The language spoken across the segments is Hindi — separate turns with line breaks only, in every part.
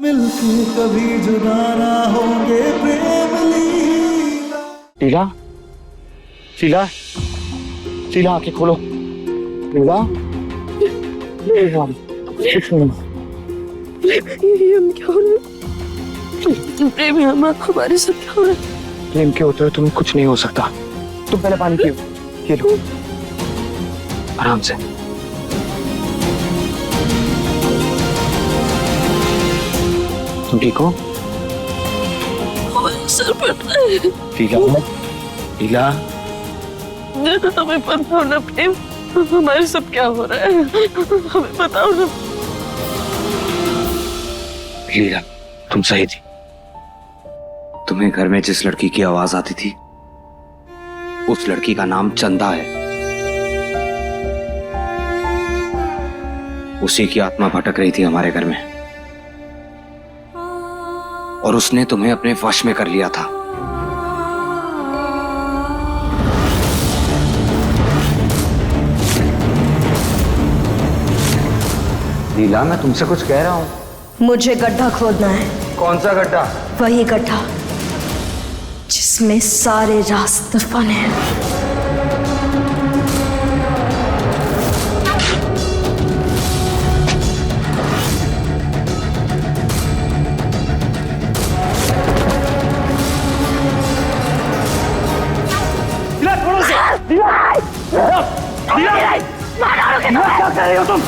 मिलके कभी जुदा ना होंगे प्रेम लीला।
शीला, शीला आंखें खोलो। शीला,
ये हम क्या हो रहा है? प्रेम हमारे साथ क्या हो रहा है?
प्रेम के होते हुए तुम्हें कुछ नहीं हो सकता। तुम पहले पानी पियो। ये लो, आराम से। तुम ठीक हो?
हमारे सर फट रहा है।
शीला, शीला,
हमें बताओ ना प्रेम, हमारे साथ क्या हो रहा है? हमें बताओ ना।
शीला, तुम सही थी। तुम्हें घर में जिस लड़की की आवाज आती थी, उस लड़की का नाम चंदा है। उसी की आत्मा भटक रही थी हमारे घर में, और उसने तुम्हें अपने वश में कर लिया था। लीला, मैं तुमसे कुछ कह रहा हूं।
मुझे गड्ढा खोदना है।
कौन सा गड्ढा?
वही गड्ढा जिसमें सारे राज दफन हैं।
क्या कर रहे हो तुम?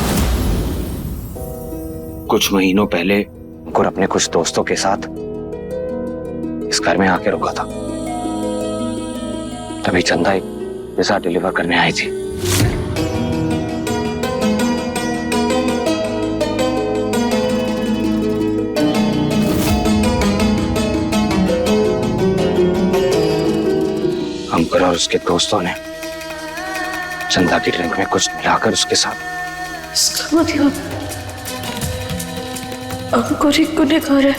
कुछ महीनों पहले अंकुर अपने कुछ दोस्तों के साथ इस घर में आके रुका था। तभी चंदा एक पिज़्ज़ा डिलीवर करने आई थी। अंकुर और उसके दोस्तों ने चंदा की ड्रिंक में कुछ मिलाकर उसके साथ।
इसका मतलब अंकुर ही गुनहगार है,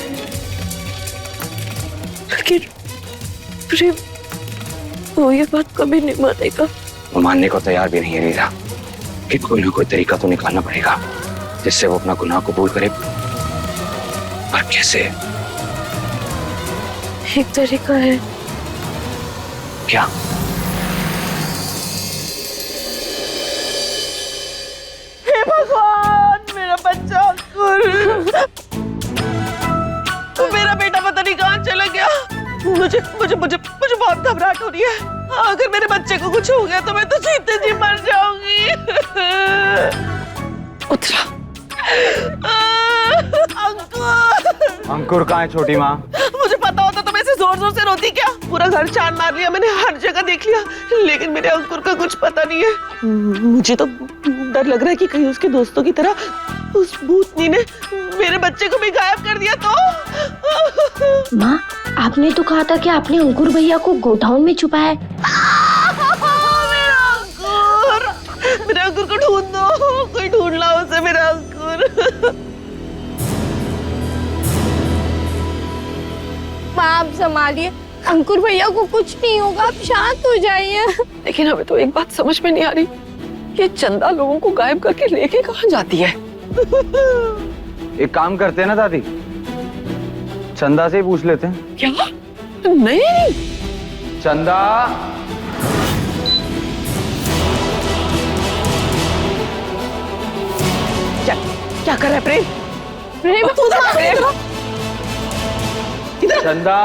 लेकिन प्रेम वो ये बात कभी नहीं मानेगा।
वो मानने को तैयार भी नहीं है लीला, कि कोई ना कोई तरीका तो निकालना पड़ेगा जिससे वो अपना गुनाह कबूल करे। पर कैसे?
एक तरीका है।
क्या?
हे भगवान, मेरा बच्चा अंकुर, मेरा बेटा पता नहीं कहाँ चला गया। मुझे मुझे मुझे मुझे बहुत घबराहट हो रही है। अगर मेरे बच्चे को कुछ हो गया तो मैं तो जीते जी मर जाऊंगी। उत्तरा, अंकुर,
अंकुर कहाँ है छोटी माँ?
मुझे पता होता तो मैं ऐसे जोर जोर से रोती क्या? पूरा घर छान मार लिया मैंने, हर जगह देख लिया, लेकिन मेरे अंकुर का कुछ पता नहीं है। मुझे तो डर लग रहा है कि कहीं उसके दोस्तों की तरह उस भूतनी ने मेरे बच्चे को भी गायब कर दिया तो।
माँ, आपने तो कहा था कि आपने अंकुर भैया को गोडाउन में छुपाया है।
मेरे अंकुर को ढूंढ दो, कोई ढूंढ लाओ उसे, मेरा अंकुर।
माँ, आप संभालिए, अंकुर भैया को कुछ नहीं होगा, आप शांत हो जाइए।
लेकिन हमें तो एक बात समझ में नहीं आ रही, ये चंदा लोगों को गायब करके लेके कहाँ जाती है?
एक काम करते हैं ना दादी, चंदा से ही पूछ लेते हैं।
क्या? नहीं,
चंदा,
क्या कर रहा है प्रेम?
प्रेम,
चंदा,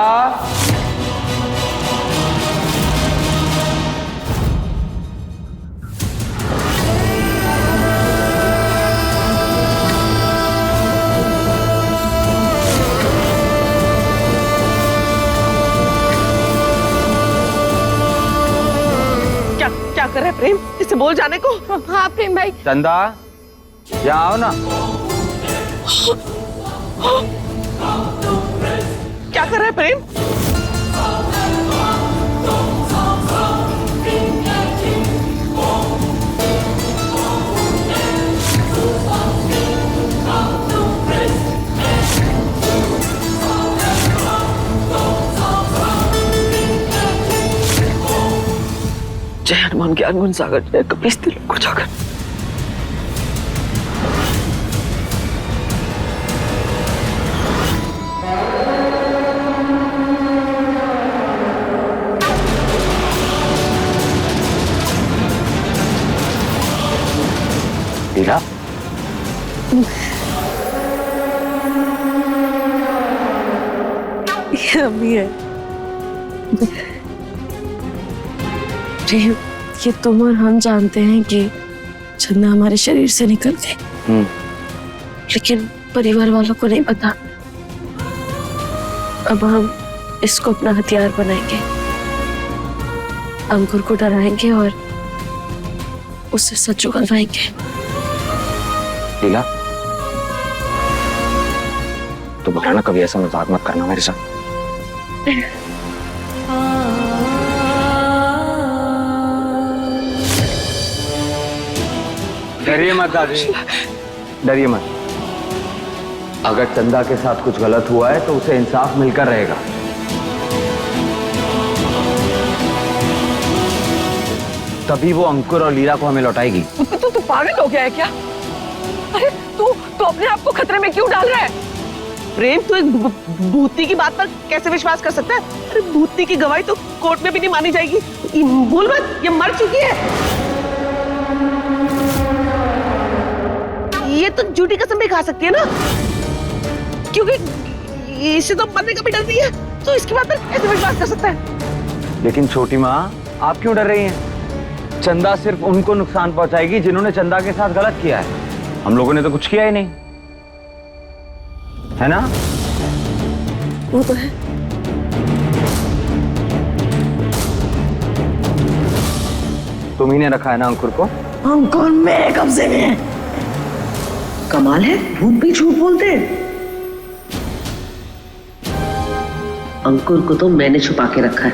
क्या कर रहा है प्रेम? इसे बोल जाने को।
हाँ प्रेम भाई।
चंदा, यहाँ आओ ना।
क्या कर रहा है प्रेम? जय हनुमान ज्ञान गुण सागर, जय कपीस तिलक को जाकर। अम्मी है।
प्रेम, ये तुम और हम जानते हैं कि चंदा हमारे शरीर से निकल गए, लेकिन परिवार वालों को नहीं पता। अब हम इसको अपना हथियार बनाएंगे, अंकुर को डराएंगे और उससे सच उगलवाएंगे।
लीला, तुम ना कभी ऐसा मजाक मत करना मेरे साथ। डरिए मत दादी, डरिए मत। अगर चंदा के साथ कुछ गलत हुआ है तो उसे इंसाफ मिलकर रहेगा। तभी वो अंकुर और लीला को हमें लौटाएगी।
तू पागल हो गया है क्या? अरे तू अपने आप को खतरे में क्यों डाल रहा है? प्रेम, तू एक भूती की बात पर कैसे विश्वास कर सकता है? अरे भूती की गवाही तो कोर्ट में भी नहीं मानी जाएगी। भूल मत, ये मर चुकी है। ये तो झूठी कसम भी खा सकती है ना, क्योंकि इसे तो मरने का भी डर नहीं है, तो इसकी बात पर कैसे विश्वास कर सकता है?
लेकिन छोटी माँ, आप क्यों डर रही हैं? चंदा सिर्फ उनको नुकसान पहुंचाएगी जिन्होंने चंदा के साथ गलत किया है। हम लोगों ने तो कुछ किया ही नहीं, है ना?
वो तो है।
तुम ही ने रखा है ना अंकुर को?
अंकुर मेरे कब्जे में है। कमाल है, भूत भी झूठ बोलते हैं।
अंकुर को तो मैंने छुपा के रखा है,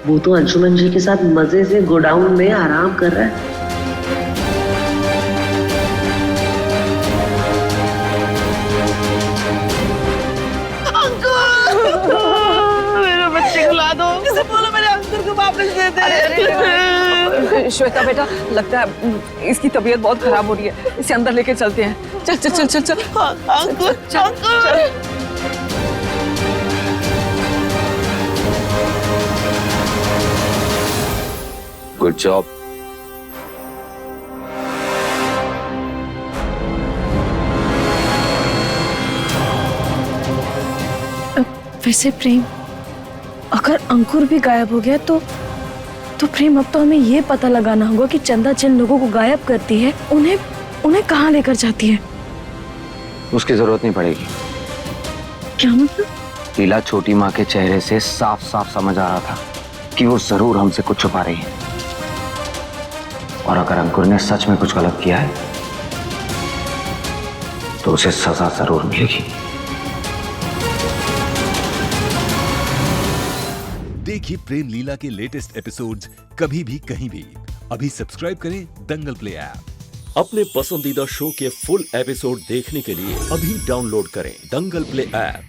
वो तो अंशुमन जी के साथ मजे से गोडाउन में आराम कर रहा है।
मेरे बच्चे को ला दो, किसे बोलो मेरे अंकुर को वापस दे दे।
श्वेता बेटा, लगता है इसकी तबीयत बहुत खराब हो रही है, इसे अंदर लेके चलते हैं। चल चल चल चल चल।
अंकुर, अंकुर।
Good job.
वैसे प्रेम, अगर अंकुर भी गायब हो गया तो प्रेम, अब तो हमें ये पता लगाना होगा कि चंदा जिन लोगों को गायब करती है उन्हें कहाँ लेकर जाती है।
उसकी जरूरत नहीं पड़ेगी।
क्या मतलब?
लीला, छोटी माँ के चेहरे से साफ साफ समझ आ रहा था कि वो जरूर हमसे कुछ छुपा रही है, और अगर अंकुर ने सच में कुछ गलत किया है तो उसे सजा जरूर मिलेगी।
देखिए प्रेम लीला के लेटेस्ट एपिसोड्स कभी भी कहीं भी। अभी सब्सक्राइब करें दंगल प्ले ऐप।
अपने पसंदीदा शो के फुल एपिसोड देखने के लिए अभी डाउनलोड करें दंगल प्ले ऐप।